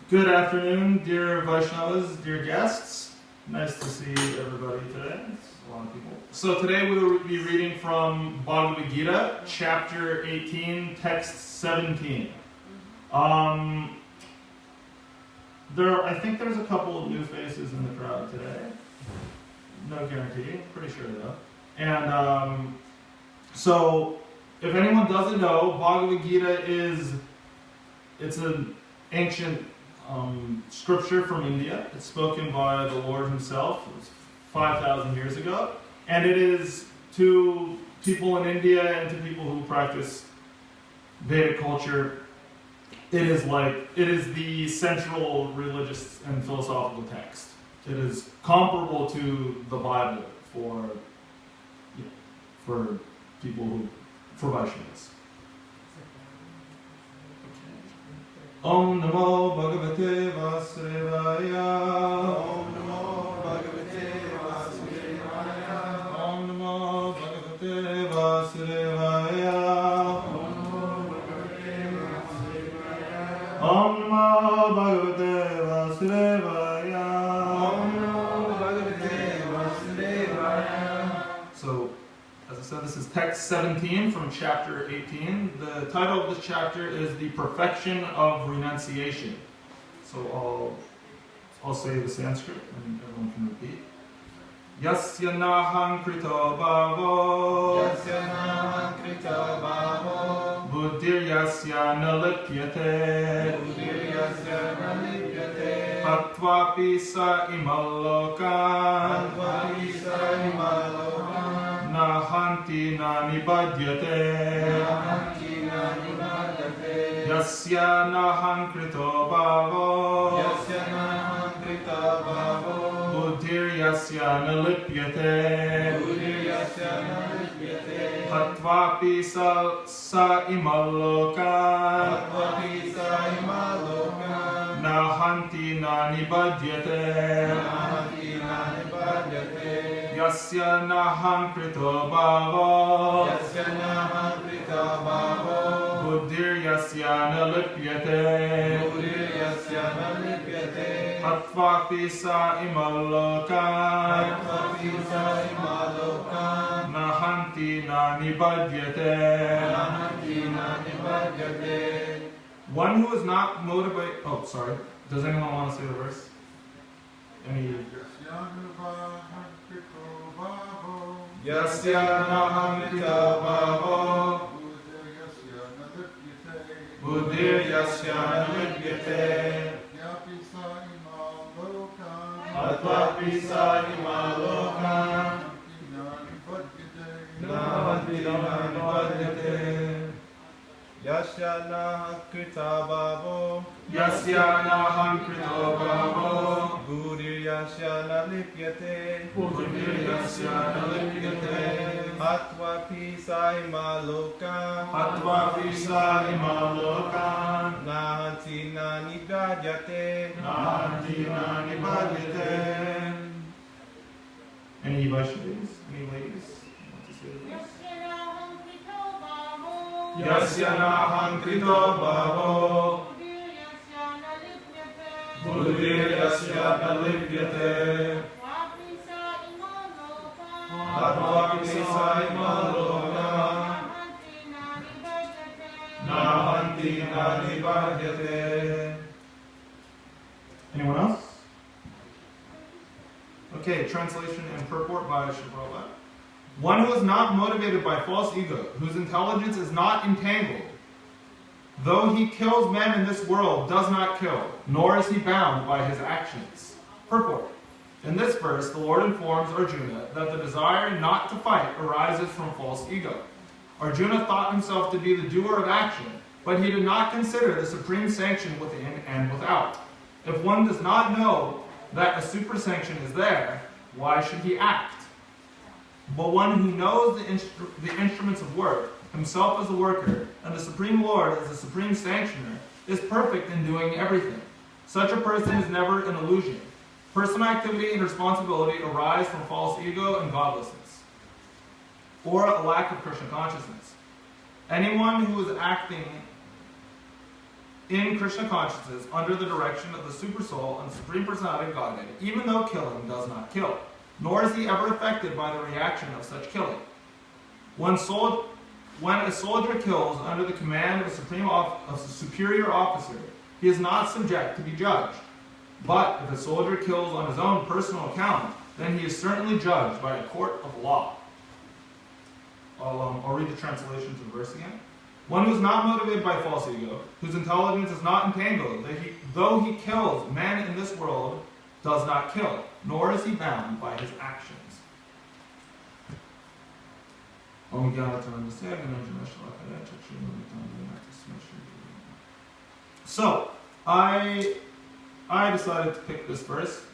Good afternoon, dear Vaishnavas, dear guests. Nice to see everybody today. It's a lot of people. So today we will be reading from Bhagavad Gita, chapter 18, text 17. I think there's a couple of new faces in the crowd today. No guarantee, pretty sure though. And so, if anyone doesn't know, Bhagavad Gita it's an ancient scripture from India. It's spoken by the Lord himself. It was 5,000 years ago. And it is to people in India and to people who practice Vedic culture, it is the central religious and philosophical text. It is comparable to the Bible for people for Vaishnavas. Om Namo Bhagavate Vasudevaya. Om Namo Bhagavate Vasudevaya. Om Namo Bhagavate Vasudevaya. Om Namo Bhagavate Vasudevaya. Om Namo Bhagavate this is text 17 from chapter 18. The title of this chapter is The Perfection of Renunciation. So I'll say the Sanskrit and everyone can repeat. Yasya naham krito bhavo buddhir yasya nalipyate Patvapi sa imalokan nahanti na nibadyate Yasya naham krito bhavo buddhir yasya nalipyate Patvapi sa imalokan nahanti na nibadyate Yasya naham krito bhavo buddhir yasya nalipyate Patvapi sa imalokan nahanti na nibadyate. One who is not motivated. Oh, sorry. Does anyone want to say the verse? Any? Yasya naham krito bhavo buddhir yasya nalipyate Patvapi sa imalokan nahanti na nibadyate. Yasya naham krito bhavo buddhir yasya nalipyate Patvapi sa imalokan nahanti na nibadyate. Any Vaishnavas? Any ladies? Want to say this? Yasya naham krito bhavo buddhir yasya nalipyate Patvapi sa imalokan nahanti na nibadyate. Anyone else? Okay, translation and purport by Prabhu. One who is not motivated by false ego, whose intelligence is not entangled, though he kills men in this world, does not kill, nor is he bound by his actions. Purport. In this verse, the Lord informs Arjuna that the desire not to fight arises from false ego. Arjuna thought himself to be the doer of action, but he did not consider the supreme sanction within and without. If one does not know that a super sanction is there, why should he act? But one who knows the instruments of work, himself as a worker, and the Supreme Lord as the Supreme Sanctioner, is perfect in doing everything. Such a person is never an illusion. Personal activity and responsibility arise from false ego and godlessness, or a lack of Krishna consciousness. Anyone who is acting in Krishna consciousness under the direction of the Supersoul and Supreme Personality of Godhead, even though killing does not kill, nor is he ever affected by the reaction of such killing. When a soldier kills under the command of a superior officer, he is not subject to be judged. But if a soldier kills on his own personal account, then he is certainly judged by a court of law. I'll read the translation to the verse again. One who is not motivated by false ego, whose intelligence is not entangled, though he kills men in this world, does not kill, nor is he bound by his actions. So, I decided to pick this verse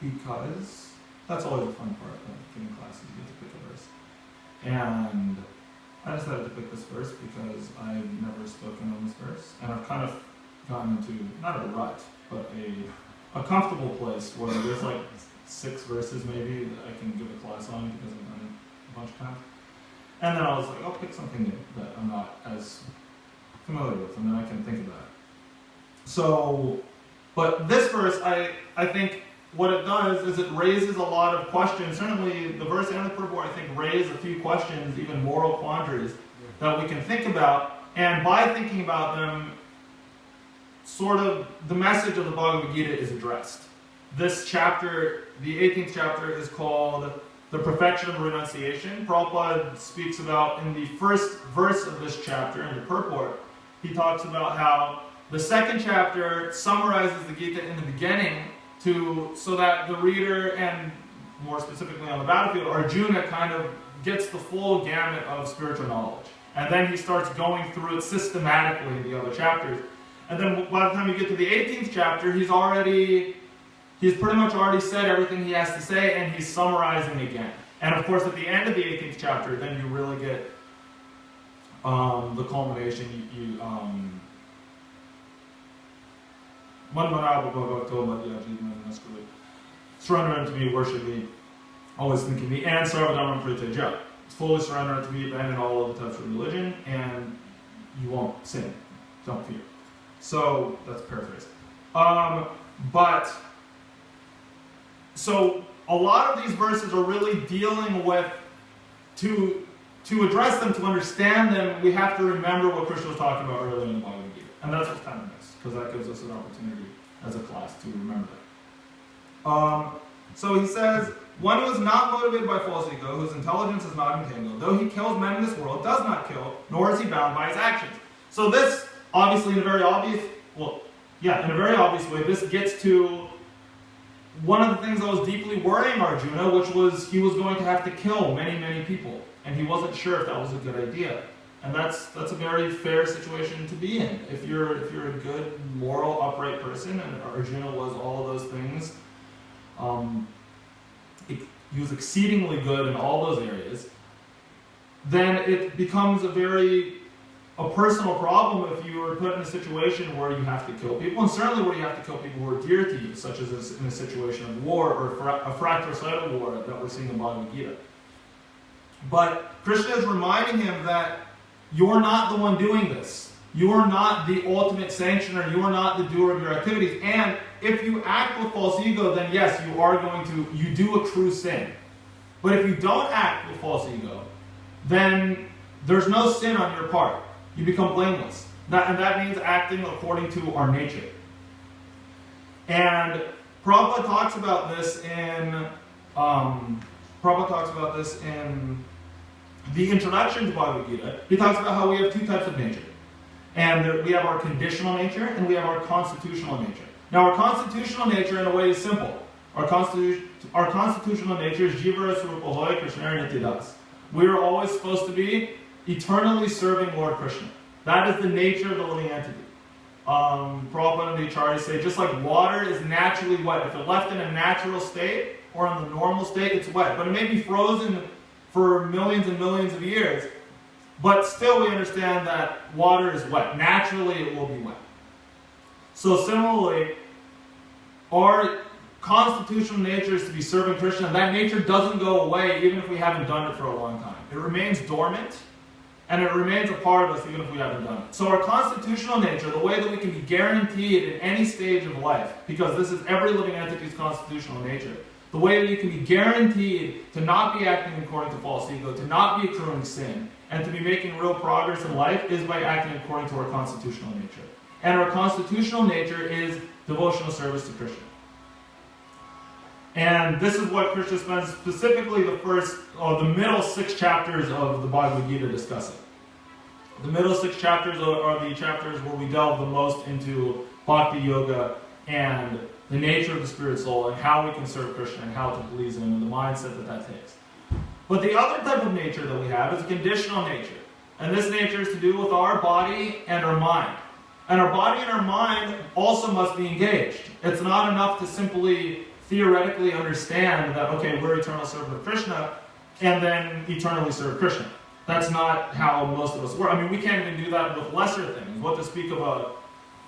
because that's always a fun part of giving classes, you get to pick a verse. And I decided to pick this verse because I've never spoken on this verse, and I've kind of gotten into, not a rut, but a comfortable place where there's like 6 verses maybe that I can give a class on because I've done it a bunch of times. And then I was like, I'll pick something new that I'm not as familiar with, and then I can think about it. So, but this verse, I think what it does is it raises a lot of questions. Certainly, the verse and the purport, I think, raise a few questions, even moral quandaries, that we can think about. And by thinking about them, sort of the message of the Bhagavad Gita is addressed. This chapter, the 18th chapter, is called The Perfection of Renunciation. Prabhupada speaks about, in the first verse of this chapter, in the purport, he talks about how the second chapter summarizes the Gita in the beginning so that the reader, and more specifically on the battlefield, Arjuna kind of gets the full gamut of spiritual knowledge. And then he starts going through it systematically in the other chapters. And then by the time you get to the 18th chapter, he's pretty much already said everything he has to say, and he's summarizing again. And of course, at the end of the 18th chapter, then you really get the culmination. Surrender unto me, worship me, always think of me, and sarvadharma pratyaja. Fully surrender unto me, abandon all of the types of religion, and you won't sin. Don't fear. So, that's paraphrased. So a lot of these verses are really dealing with, to address them, to understand them, we have to remember what Krishna was talking about earlier in the Bhagavad Gita. And that's what's kind of nice, because that gives us an opportunity as a class to remember that. So he says, one who is not motivated by false ego, whose intelligence is not entangled, though he kills men in this world, does not kill, nor is he bound by his actions. So this, obviously, in a very obvious way, this gets to one of the things that was deeply worrying Arjuna, which was he was going to have to kill many, many people. And he wasn't sure if that was a good idea. And that's a very fair situation to be in. If you're a good, moral, upright person, and Arjuna was all of those things, he was exceedingly good in all those areas, then it becomes a personal problem if you are put in a situation where you have to kill people, and certainly where you have to kill people who are dear to you, such as in a situation of war or a fratricidal war that we're seeing in Bhagavad Gita. But Krishna is reminding him that you're not the one doing this. You are not the ultimate sanctioner. You are not the doer of your activities. And if you act with false ego, then yes, you do accrue sin. But if you don't act with false ego, then there's no sin on your part. You become blameless. And that means acting according to our nature. And Prabhupada talks about this in the introduction to Bhagavad Gita. He talks about how we have two types of nature. And we have our conditional nature and we have our constitutional nature. Now our constitutional nature in a way is simple. Our constitutional nature is Jiva Svarup Prabhu Krishna Nityadas. We are always supposed to be eternally serving Lord Krishna. That is the nature of the living entity. Prabhupada and the Acharyas say, just like water is naturally wet, if it left in a natural state or in the normal state, it's wet. But it may be frozen for millions and millions of years. But still we understand that water is wet. Naturally it will be wet. So similarly, our constitutional nature is to be serving Krishna. And that nature doesn't go away even if we haven't done it for a long time. It remains dormant. And it remains a part of us even if we haven't done it. So our constitutional nature, the way that we can be guaranteed in any stage of life, because this is every living entity's constitutional nature, the way that you can be guaranteed to not be acting according to false ego, to not be accruing sin, and to be making real progress in life is by acting according to our constitutional nature. And our constitutional nature is devotional service to Krishna. And this is what Krishna spends specifically the middle 6 chapters of the Bhagavad Gita discussing. The middle 6 chapters are the chapters where we delve the most into Bhakti Yoga and the nature of the spirit soul and how we can serve Krishna and how to please Him and the mindset that takes. But the other type of nature that we have is a conditional nature. And this nature is to do with our body and our mind. And our body and our mind also must be engaged. It's not enough to simply theoretically understand that, okay, we're eternal servant of Krishna, and then eternally serve Krishna. That's not how most of us work. I mean, we can't even do that with lesser things. What to speak of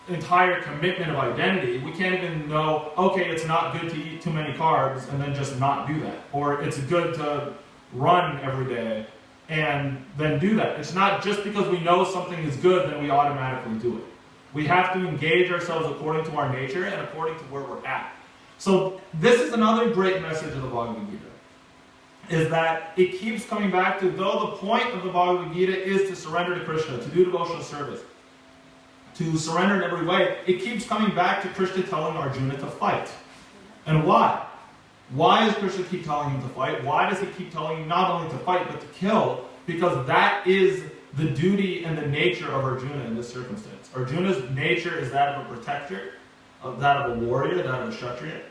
an entire commitment of identity. We can't even know, okay, it's not good to eat too many carbs, and then just not do that. Or it's good to run every day, and then do that. It's not just because we know something is good that we automatically do it. We have to engage ourselves according to our nature and according to where we're at. So this is another great message of the Bhagavad Gita, is that it keeps coming back to, though the point of the Bhagavad Gita is to surrender to Krishna, to do devotional service, to surrender in every way, it keeps coming back to Krishna telling Arjuna to fight. And why? Why does Krishna keep telling him to fight? Why does he keep telling him not only to fight, but to kill? Because that is the duty and the nature of Arjuna in this circumstance. Arjuna's nature is that of a protector, of that of a warrior, that of a Kshatriya.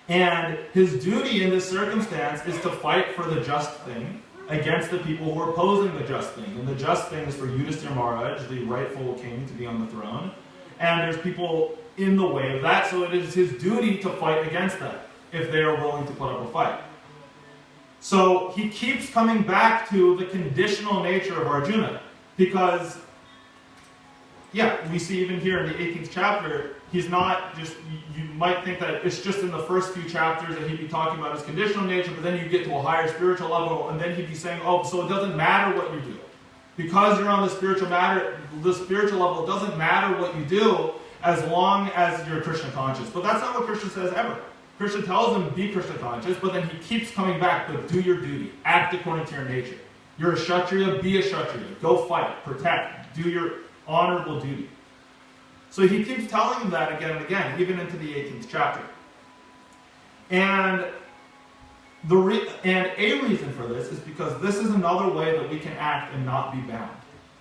And his duty in this circumstance is to fight for the just thing against the people who are opposing the just thing. And the just thing is for Yudhisthira Maharaj, the rightful king, to be on the throne. And there's people in the way of that, so it is his duty to fight against that, if they are willing to put up a fight. So he keeps coming back to the conditional nature of Arjuna, because, we see even here in the 18th chapter, he's not just, you might think that it's just in the first few chapters that he'd be talking about his conditional nature, but then you get to a higher spiritual level, and then he'd be saying, so it doesn't matter what you do. Because you're on the spiritual level, it doesn't matter what you do as long as you're Krishna conscious. But that's not what Krishna says ever. Krishna tells him, be Krishna conscious, but then he keeps coming back, but do your duty. Act according to your nature. You're a Kshatriya, be a Kshatriya. Go fight, protect, do your honorable duty. So he keeps telling him that again and again, even into the 18th chapter. And a reason for this is because this is another way that we can act and not be bound.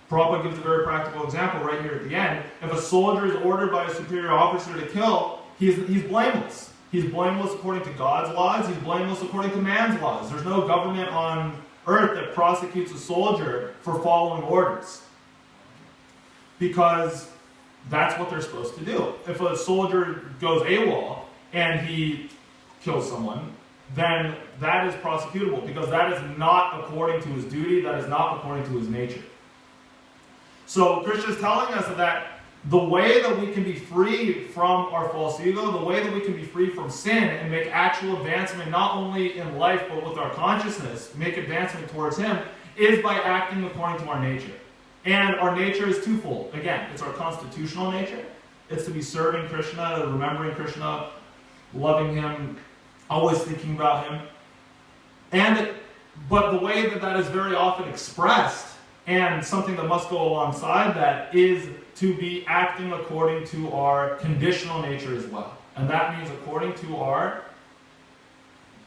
Prabhupada gives a very practical example right here at the end. If a soldier is ordered by a superior officer to kill, he's blameless. He's blameless according to God's laws. He's blameless according to man's laws. There's no government on earth that prosecutes a soldier for following orders, because that's what they're supposed to do. If a soldier goes AWOL and he kills someone, then that is prosecutable, because that is not according to his duty, that is not according to his nature. So Krishna is telling us that the way that we can be free from our false ego, the way that we can be free from sin and make actual advancement not only in life but with our consciousness, make advancement towards Him, is by acting according to our nature. And our nature is twofold. Again, it's our constitutional nature. It's to be serving Krishna, remembering Krishna, loving Him, always thinking about Him. But the way that is very often expressed, and something that must go alongside that, is to be acting according to our conditional nature as well. And that means according to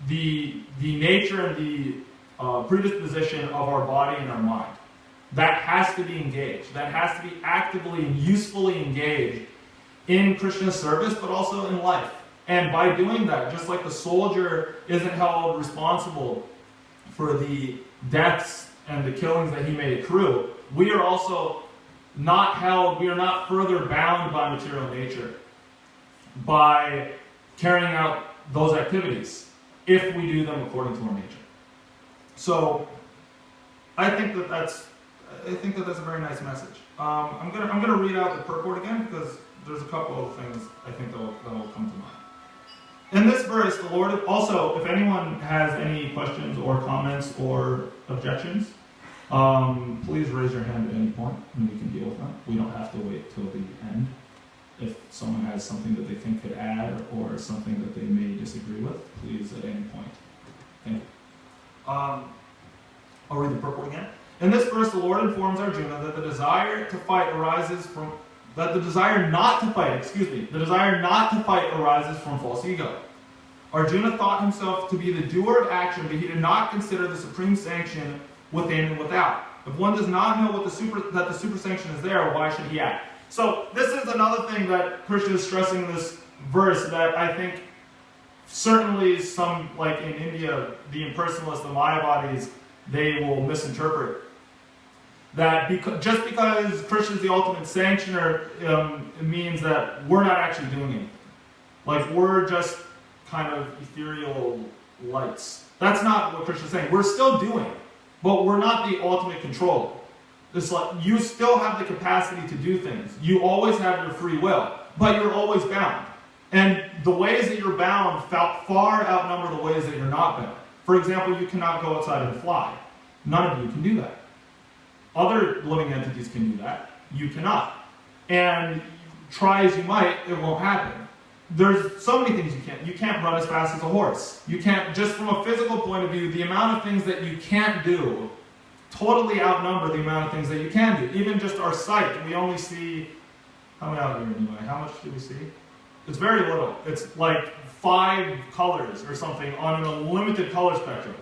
the nature and the predisposition of our body and our mind. That has to be engaged. That has to be actively and usefully engaged in Krishna's service, but also in life. And by doing that, just like the soldier isn't held responsible for the deaths and the killings that he may accrue, we are also not held, we are not further bound by material nature by carrying out those activities if we do them according to our nature. So I think that that's a very nice message. I'm gonna read out the purport again, because there's a couple of things I think that will come to mind. In this verse, the Lord also, if anyone has any questions or comments or objections, please raise your hand at any point and we can deal with them. We don't have to wait till the end. If someone has something that they think could add or something that they may disagree with, please at any point. Thank you. I'll read the purport again. In this verse, the Lord informs Arjuna that the desire not to fight arises from false ego. Arjuna thought himself to be the doer of action, but he did not consider the supreme sanction within and without. If one does not know that the super sanction is there, why should he act? So this is another thing that Krishna is stressing in this verse that I think certainly some, like in India, the impersonalists, the Mayavadis, they will misinterpret. That just because Krishna is the ultimate sanctioner, it means that we're not actually doing anything. Like we're just kind of ethereal lights. That's not what Krishna is saying. We're still doing, but we're not the ultimate controller. It's like you still have the capacity to do things. You always have your free will, but you're always bound. And the ways that you're bound far outnumber the ways that you're not bound. For example, you cannot go outside and fly. None of you can do that. Other living entities can do that. You cannot. And try as you might, it won't happen. there's so many things you can't run as fast as a horse. You can't, just from a physical point of view, the amount of things that you can't do totally outnumber the amount of things that you can do. Even just our sight, we only see, how many out here anyway? How much do we see? It's very little. It's like 5 colors or something on an unlimited color spectrum,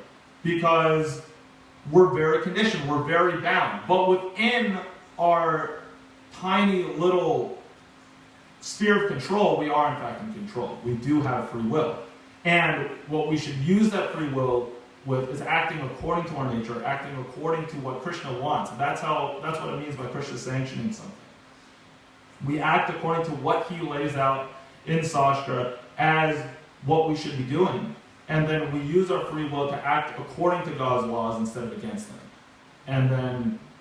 because we're very conditioned, we're very bound. But within our tiny little sphere of control, we are in fact in control. We do have free will. And what we should use that free will with is acting according to our nature, acting according to what Krishna wants. That's what it means by Krishna sanctioning something. We act according to what he lays out in Sastra as what we should be doing. And then we use our free will to act according to God's laws instead of against them. And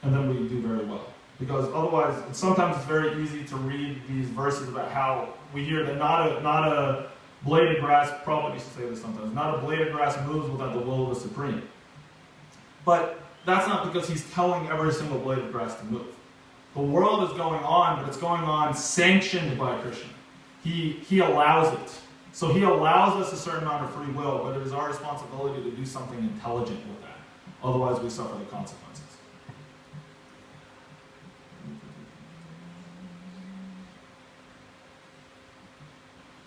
then we do very well. Because otherwise, sometimes it's very easy to read these verses about how we hear that not a blade of grass, probably used to say this sometimes, not a blade of grass moves without the will of the Supreme. But that's not because he's telling every single blade of grass to move. The world is going on, but it's going on sanctioned by Krishna. He allows it. So he allows us a certain amount of free will, but it is our responsibility to do something intelligent with that. Otherwise, we suffer the consequences.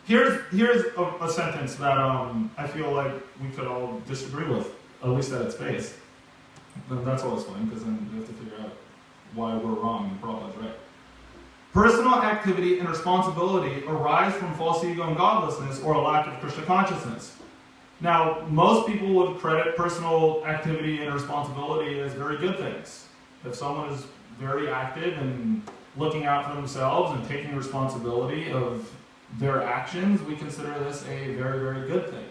Here's a sentence that I feel like we could all disagree with, at least at its face. And that's always fun, because then we have to figure out why we're wrong and Prabhupada's right. Personal activity and responsibility arise from false ego and godlessness, or a lack of Krishna consciousness. Now, most people would credit personal activity and responsibility as very good things. If someone is very active and looking out for themselves and taking responsibility of their actions, we consider this a very, very good thing.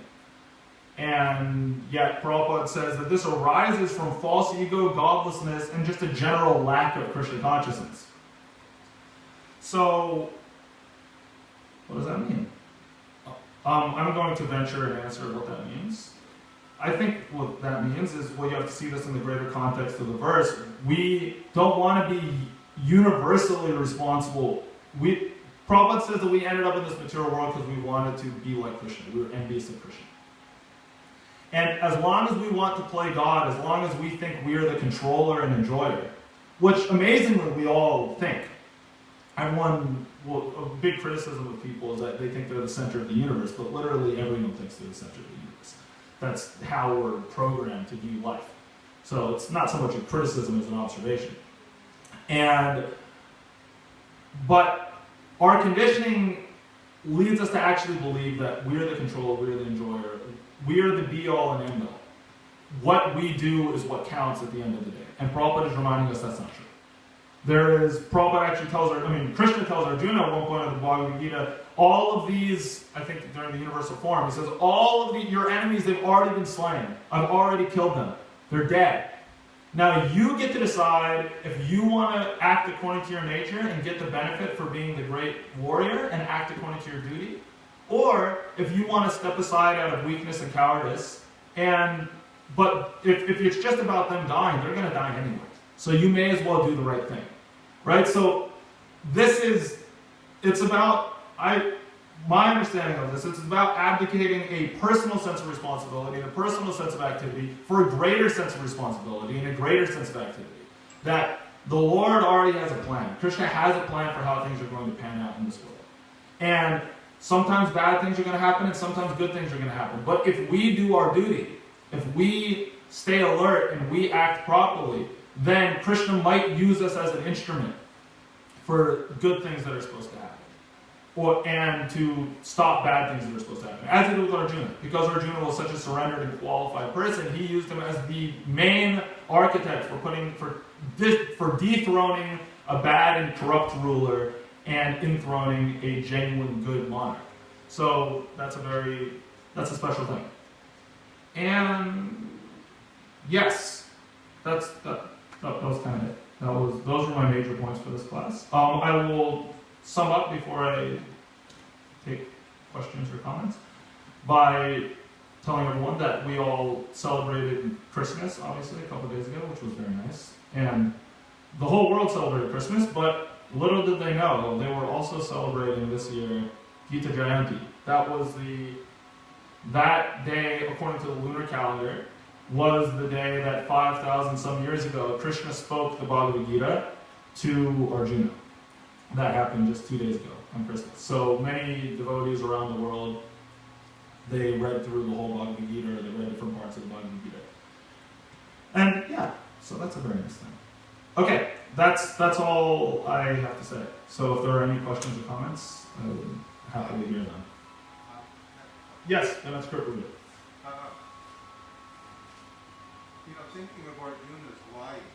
And yet Prabhupada says that this arises from false ego, godlessness, and just a general lack of Krishna consciousness. So, what does that mean? I'm going to venture and answer what that means. I think what that means is, well, you have to see this in the greater context of the verse. We don't want to be universally responsible. Prabhupada says that we ended up in this material world because we wanted to be like Krishna. We were envious of Krishna. And as long as we want to play God, as long as we think we are the controller and enjoyer, which amazingly we all think. A big criticism of people is that they think they're the center of the universe, but literally everyone thinks they're the center of the universe. That's how we're programmed to view life. So it's not so much a criticism as an observation. But our conditioning leads us to actually believe that we're the controller, we're the enjoyer, we're the be-all and end-all. What we do is what counts at the end of the day. And Prabhupada is reminding us that's not true. Prabhupada actually Krishna tells Arjuna at one point in the Bhagavad Gita, all of these, I think during the universal form, he says, all of your enemies, they've already been slain. I've already killed them. They're dead. Now you get to decide if you want to act according to your nature and get the benefit for being the great warrior and act according to your duty, or if you want to step aside out of weakness and cowardice, but if it's just about them dying, they're going to die anyway. So you may as well do the right thing. Right? So my understanding of this, it's about abdicating a personal sense of responsibility and a personal sense of activity for a greater sense of responsibility and a greater sense of activity. That the Lord already has a plan. Krishna has a plan for how things are going to pan out in this world. And sometimes bad things are going to happen and sometimes good things are going to happen. But if we do our duty, if we stay alert and we act properly, then Krishna might use us as an instrument for good things that are supposed to happen. And to stop bad things that are supposed to happen. As he did with Arjuna. Because Arjuna was such a surrendered and qualified person, he used him as the main architect for dethroning a bad and corrupt ruler and enthroning a genuine good monarch. So that's a special thing. And yes, that was kind of it. Those were my major points for this class. I will sum up before I take questions or comments by telling everyone that we all celebrated Christmas, obviously, a couple of days ago, which was very nice. And the whole world celebrated Christmas, but little did they know, they were also celebrating this year Gita Jayanti. That day, according to the lunar calendar, was the day that 5,000 some years ago, Krishna spoke the Bhagavad Gita to Arjuna. That happened just 2 days ago on Christmas. So many devotees around the world, they read through the whole Bhagavad Gita, or they read different parts of the Bhagavad Gita. And yeah, so that's a very nice thing. Okay, that's all I have to say. So if there are any questions or comments, I would happily hear them. Yes, and that's Kurt Rubin. Thinking of Arjuna's life,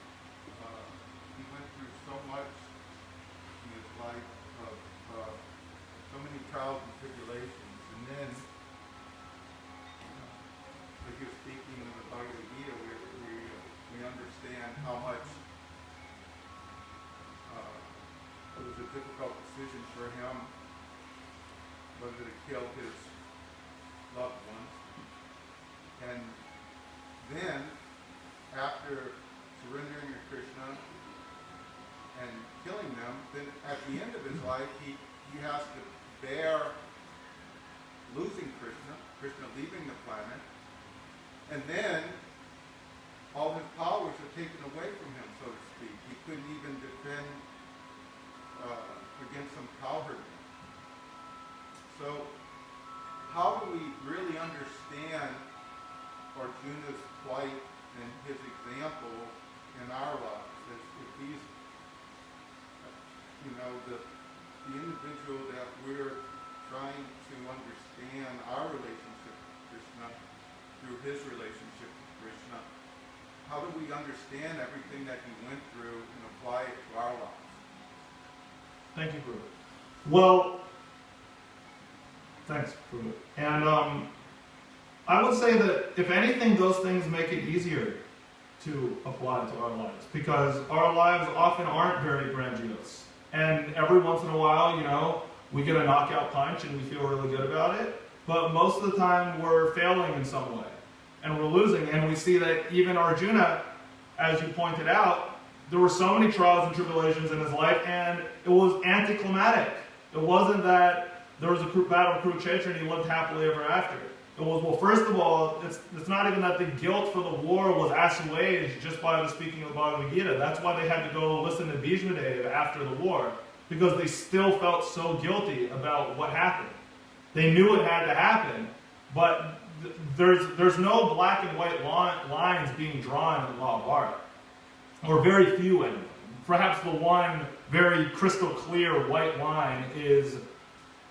he went through so much in his life of so many trials and tribulations, and then, like you're speaking of the Bhagavad Gita, we understand how much it was a difficult decision for him whether to kill his loved ones, and then, after surrendering to Krishna and killing them, then at the end of his life, he has to bear losing Krishna leaving the planet, and then all his powers are taken away from him, so to speak. He couldn't even defend against some cowherd. So, how do we really understand Arjuna's plight and his example in our lives? If he's, the individual that we're trying to understand our relationship with Krishna through his relationship with Krishna, how do we understand everything that he went through and apply it to our lives? Thank you, Prabhu. Well, thanks, Prabhu. And I would say that, if anything, those things make it easier to apply to our lives, because our lives often aren't very grandiose. And every once in a while, we get a knockout punch and we feel really good about it, but most of the time we're failing in some way, and we're losing. And we see that even Arjuna, as you pointed out, there were so many trials and tribulations in his life, and it was anticlimactic. It wasn't that there was a battle of Kurukshetra and he lived happily ever after. It was, well, first of all, it's not even that the guilt for the war was assuaged just by the speaking of the Bhagavad Gita. That's why they had to go listen to Bhishma Dev after the war, because they still felt so guilty about what happened. They knew it had to happen, but there's no black and white lines being drawn in the Mahabharata, or very few anyway. Perhaps the one very crystal clear white line is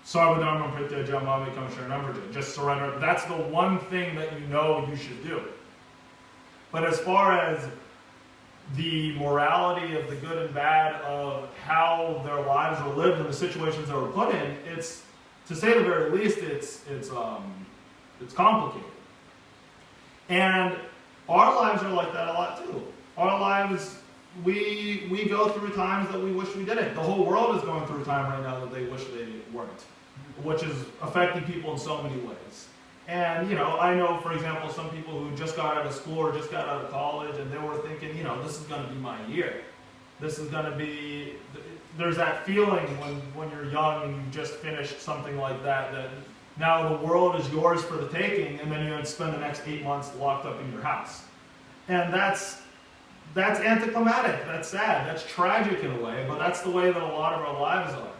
Sarvadharma Prityaja Mavikam Sharanamrita. Just surrender. That's the one thing that you should do. But as far as the morality of the good and bad of how their lives were lived and the situations they were put in, it's, to say the very least, it's complicated. And our lives are like that a lot too. Our lives, we go through times that we wish we didn't. The whole world is going through a time right now that they wish they weren't, which is affecting people in so many ways. And, I know, for example, some people who just got out of school or just got out of college, and they were thinking, this is going to be my year. This is going to be, there's that feeling when you're young and you've just finished something like that now the world is yours for the taking, and then you're going to spend the next 8 months locked up in your house. And that's anticlimactic, that's sad, that's tragic in a way, but that's the way that a lot of our lives are.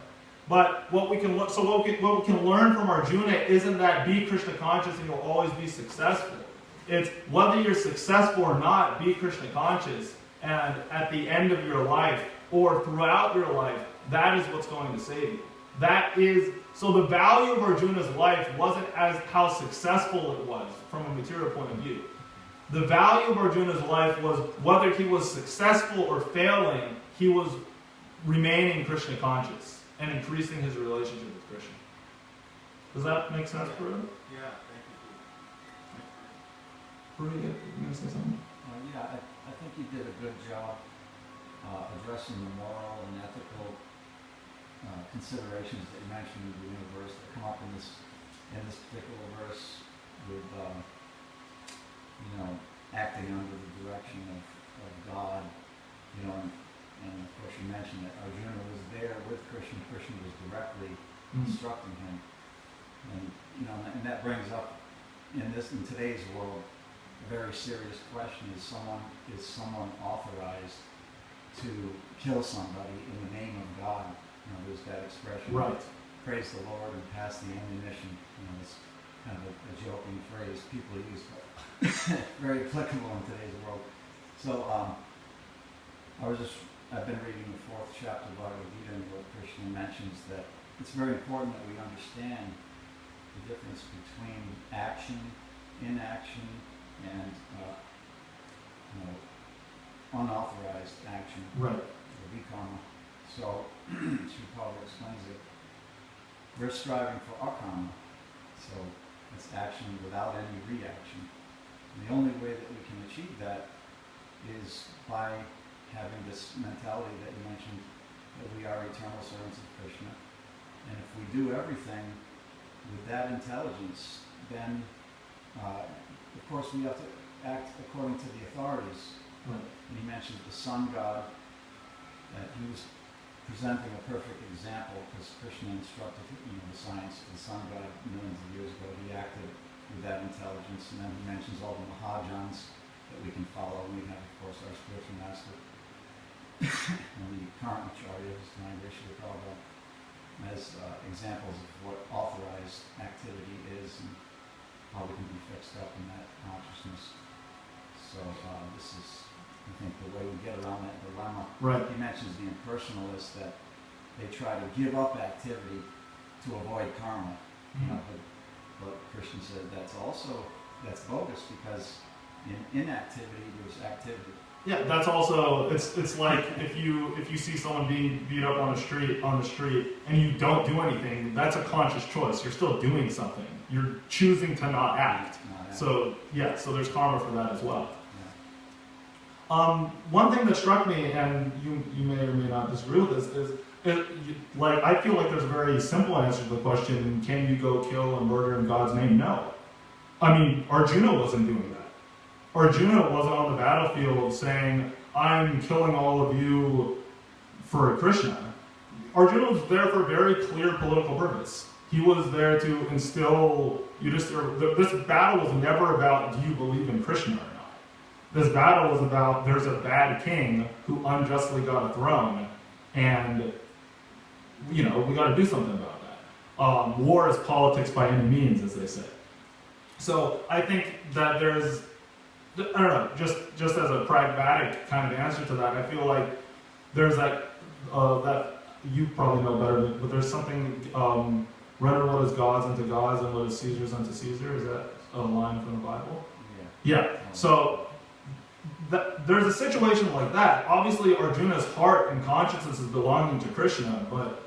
But what we can learn from Arjuna isn't that be Krishna conscious and you'll always be successful. It's whether you're successful or not, be Krishna conscious, and at the end of your life or throughout your life, that is what's going to save you. So the value of Arjuna's life wasn't as how successful it was from a material point of view. The value of Arjuna's life was whether he was successful or failing, he was remaining Krishna conscious and increasing his relationship with Krishna. Does that make sense, Prabhu? Yeah, thank you. Prabhu, you going to say something? I think you did a good job addressing the moral and ethical considerations that you mentioned in the universe that come up in this particular verse with acting under the direction of God, and of course you mentioned that Arjuna was there with Krishna. Krishna was directly instructing him. And you know, and that brings up in today's world a very serious question: is someone authorized to kill somebody in the name of God? You know, there's that expression. Right. Praise the Lord and pass the ammunition. You know, it's kind of a joking phrase people use, but very applicable in today's world. So I've been reading the 4th chapter of Bhagavad Gita, where Krishna mentions that it's very important that we understand the difference between action, inaction, and unauthorized action, Right. or vikarma. So Sri Prabhupada explains it. We're striving for akarma, so it's action without any reaction. And the only way that we can achieve that is by having this mentality that you mentioned, that we are eternal servants of Krishna. And if we do everything with that intelligence, then of course we have to act according to the authorities. Right. And he mentioned the sun god, that he was presenting a perfect example, because Krishna instructed the science of the sun god millions of years ago. He acted with that intelligence. And then he mentions all the Mahajans that we can follow. We have, of course, our spiritual master and the current Acharya, who's Sri Prabhupada, as examples of what authorized activity is and how we can be fixed up in that consciousness. So this is, I think, the way we get around that dilemma. Right. He mentions the impersonalists, that they try to give up activity to avoid karma. But Krishna said that's bogus, because in inactivity there's activity. Yeah, that's also it's like if you see someone being beat up on the street and you don't do anything, that's a conscious choice. You're still doing something. You're choosing to not act. So there's karma for that as well. Yeah. One thing that struck me, and you may or may not disagree with this, is I feel like there's a very simple answer to the question: can you go kill and murder in God's name? No. I mean, Arjuna wasn't doing that. Arjuna wasn't on the battlefield saying, I'm killing all of you for Krishna. Arjuna was there for a very clear political purpose. He was there to instill Yudhishthira. This battle was never about, do you believe in Krishna or not? This battle was about, there's a bad king who unjustly got a throne, and we got to do something about that. War is politics by any means, as they say. So I think that there's, I don't know, just as a pragmatic kind of answer to that, I feel like there's that you probably know better, but there's something, render what is God's unto gods and what is Caesar's unto Caesar. Is that a line from the Bible? Yeah. So there's a situation like that. Obviously, Arjuna's heart and consciousness is belonging to Krishna, but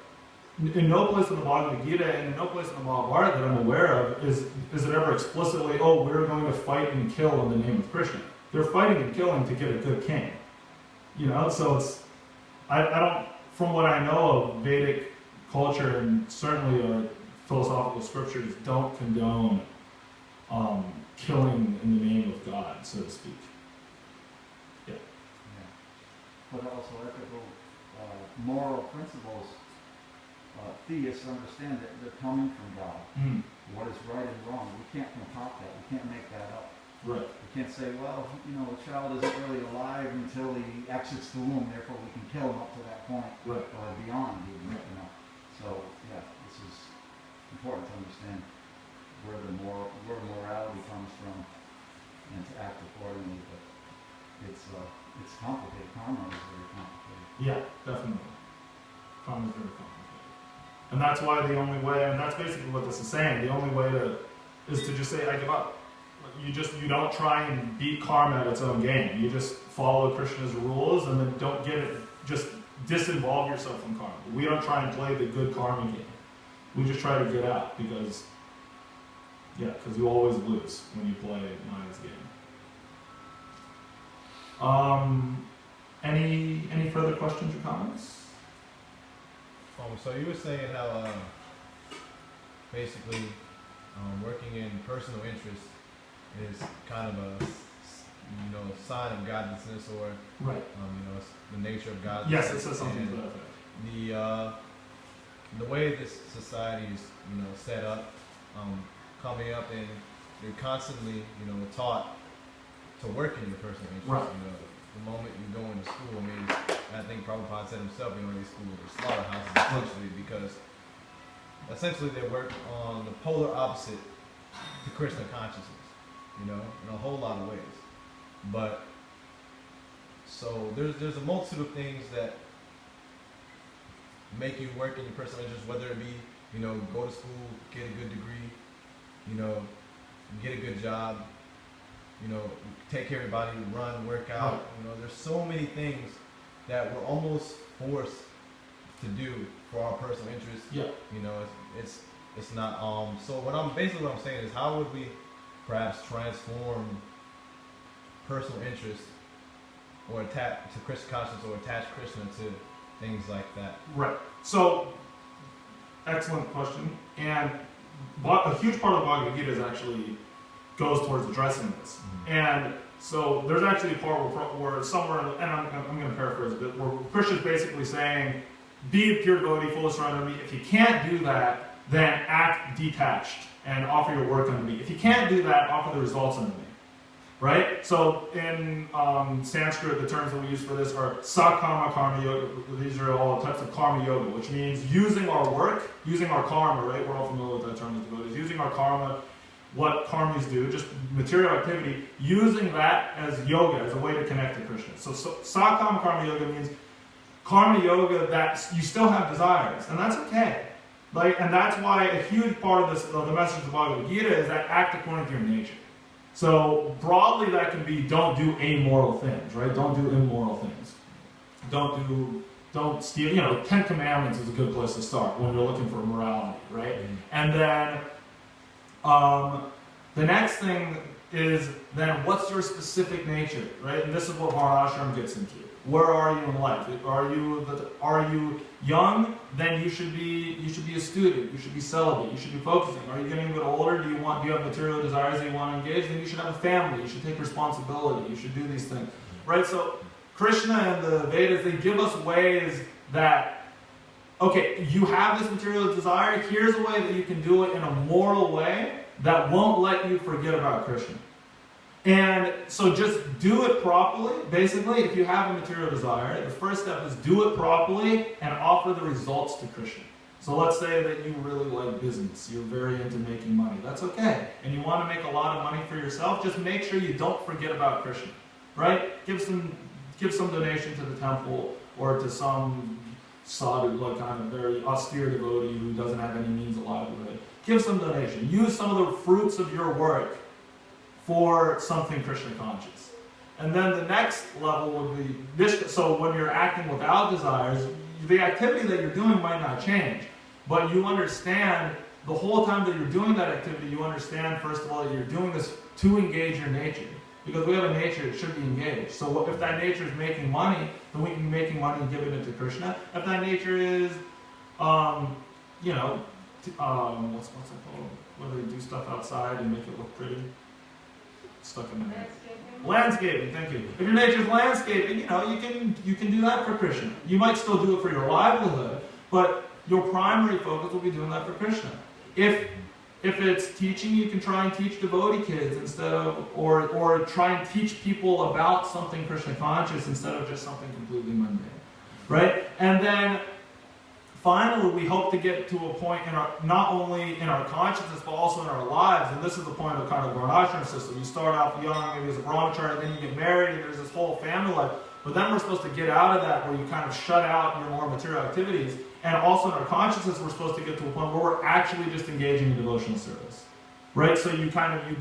in no place in the Bhagavad Gita and in no place in the Mahabharata that I'm aware of is it ever explicitly, we're going to fight and kill in the name of Krishna. They're fighting and killing to get a good king. So it's, I don't, from what I know of Vedic culture and certainly philosophical scriptures, don't condone killing in the name of God, so to speak. Yeah. But also ethical, moral principles. Theists understand that they're coming from God. What is right and wrong, we can't concoct that. We can't make that up. Right. We can't say, the child isn't really alive until he exits the womb, therefore we can kill him up to that point, Right. or beyond even. So this is important to understand where morality comes from, and to act accordingly. But it's complicated. Karma is very complicated. Yeah, definitely. Karma is very complicated. And that's why the only way, and that's basically what this is saying, the only way is to just say, I give up. You don't try and beat karma at its own game. You just follow Krishna's rules, and then don't just disinvolve yourself from karma. We don't try and play the good karma game. We just try to get out, because you always lose when you play Maya's game. Any further questions or comments? So you were saying how basically working in personal interest is kind of a sign of godlessness, or it's the nature of godlessness. Yes, it says something to that effect. the way this society is, set up, coming up, and you're constantly, taught to work in your personal interest. Right. The moment you go into school, I mean, I think Prabhupada said himself, these schools are slaughterhouses essentially, because essentially they work on the polar opposite to Krishna consciousness, in a whole lot of ways. But so there's a multitude of things that make you work in your personal interest, whether it be, go to school, get a good degree, get a good job, take care of your body, run, work out. There's so many things that we're almost forced to do for our personal interest. Yeah. It's not. So what I'm saying is, how would we perhaps transform personal interest or attach to Krishna consciousness, or attach Krishna to things like that? Right. So, excellent question. And a huge part of the Bhagavad Gita is actually goes towards addressing this. Mm-hmm. And so there's actually a part where somewhere, and I'm going to paraphrase a bit, where Krishna's basically saying, be a pure devotee, full of surrender to me. If you can't do that, then act detached and offer your work unto me. If you can't do that, offer the results unto me. Right? So in Sanskrit, the terms that we use for this are sakama karma yoga. These are all types of karma yoga, which means using our work, using our karma, right? We're all familiar with that term as devotees. Using our karma, what karmis do, just material activity, using that as yoga, as a way to connect to Krishna. So sakama karma yoga means karma yoga that you still have desires, and that's okay. And that's why a huge part of the message of the Bhagavad Gita is that act according to your nature. So broadly, that can be don't do amoral things, right? Don't do immoral things. Don't steal. 10 Commandments is a good place to start when you're looking for morality, right? Mm-hmm. And then the next thing is then what's your specific nature, right? And this is what Varnashram gets into. Where are you in life? Are you young? Then you should be a student. You should be celibate. You should be focusing. Are you getting a bit older? Do you have material desires that you want to engage? Then you should have a family. You should take responsibility. You should do these things, right? So Krishna and the Vedas, they give us ways that, okay, you have this material desire. Here's a way that you can do it in a moral way that won't let you forget about Krishna. And so just do it properly. Basically, if you have a material desire, the first step is do it properly and offer the results to Krishna. So let's say that you really like business. You're very into making money. That's okay. And you want to make a lot of money for yourself, just make sure you don't forget about Krishna. Right? Give some donation to the temple or to some sadhu, like kind of very austere devotee who doesn't have any means of livelihood. Give some donation. Use some of the fruits of your work for something Krishna conscious. And then the next level would be this. So when you're acting without desires, the activity that you're doing might not change, but you understand the whole time that you're doing that activity, you understand first of all that you're doing this to engage your nature. Because we have a nature that should be engaged. So if that nature is making money, then we can be making money and giving it to Krishna. If that nature is, what's it called? Where they do stuff outside and make it look pretty. Stuck in my head. Landscaping, thank you. If your nature's landscaping, you can do that for Krishna. You might still do it for your livelihood, but your primary focus will be doing that for Krishna. If it's teaching, you can try and teach devotee kids instead of, or try and teach people about something Krishna conscious instead of just something completely mundane, right? And then finally, we hope to get to a point not only in our consciousness, but also in our lives. And this is the point of kind of the Varnashram system. You start off young, maybe as a brahmachari, then you get married, and there's this whole family life. But then we're supposed to get out of that where you kind of shut out your more material activities. And also in our consciousness, we're supposed to get to a point where we're actually just engaging in devotional service. Right? So you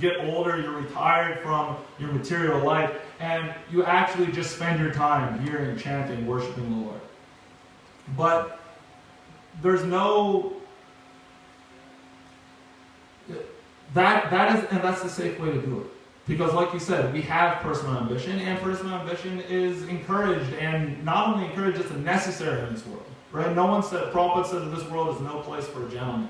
get older, you're retired from your material life, and you actually just spend your time hearing, chanting, worshiping the Lord. But there's no that's the safe way to do it. Because like you said, we have personal ambition, and personal ambition is encouraged, and not only encouraged, it's necessary in this world. Right? Prabhupada said that this world is no place for a gentleman.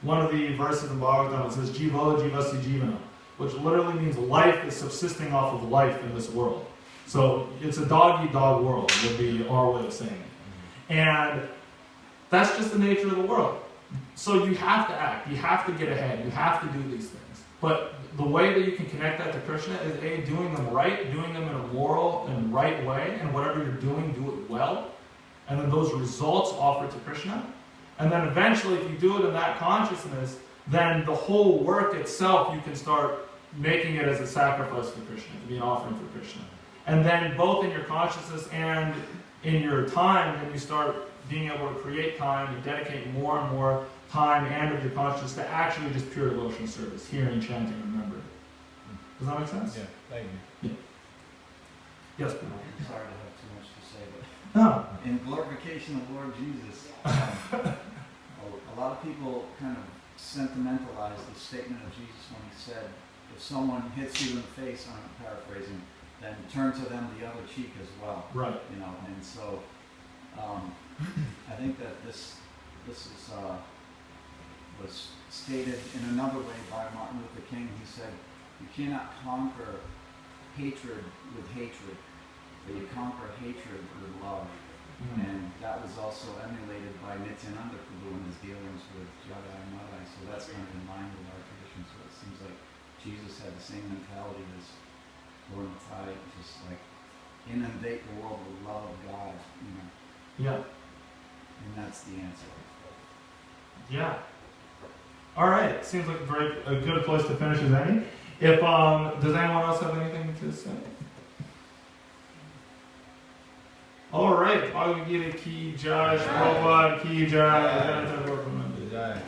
One of the verses in Bhagavatam says, Jivo jivasi jivana, which literally means life is subsisting off of life in this world. So it's a dog-eat-dog world, would be our way of saying it. And That's just the nature of the world. So you have to act. You have to get ahead. You have to do these things. But the way that you can connect that to Krishna is A, doing them right, doing them in a moral and right way, and whatever you're doing, do it well. And then those results offered to Krishna. And then eventually, if you do it in that consciousness, then the whole work itself, you can start making it as a sacrifice for Krishna, to be an offering for Krishna. And then both in your consciousness and in your time, then you start being able to create time and dedicate more and more time and of your consciousness to actually just pure devotional service, hearing, chanting, remembering. Does that make sense? Yeah, thank you. Yes, I'm please. sorry to have too much to say, but No. in glorification of Lord Jesus, a lot of people kind of sentimentalize the statement of Jesus when he said, if someone hits you in the face, I'm paraphrasing, then turn to them the other cheek as well. Right. You know, and so I think that this is was stated in another way by Martin Luther King. He said, you cannot conquer hatred with hatred, but you conquer hatred with love. And that was also emulated by Nityananda Prabhu in his dealings with Jadai Madai. So that's kind of in line with our tradition. So it seems like Jesus had the same mentality as Lord Matai, just like inundate the world with love of God, you know. Yeah. And that's the answer. Yeah. All right. Seems like a good place to finish as any. If does anyone else have anything to say? All right. Bhagavad Gita ki jai, Prabhupada ki jai. Jai.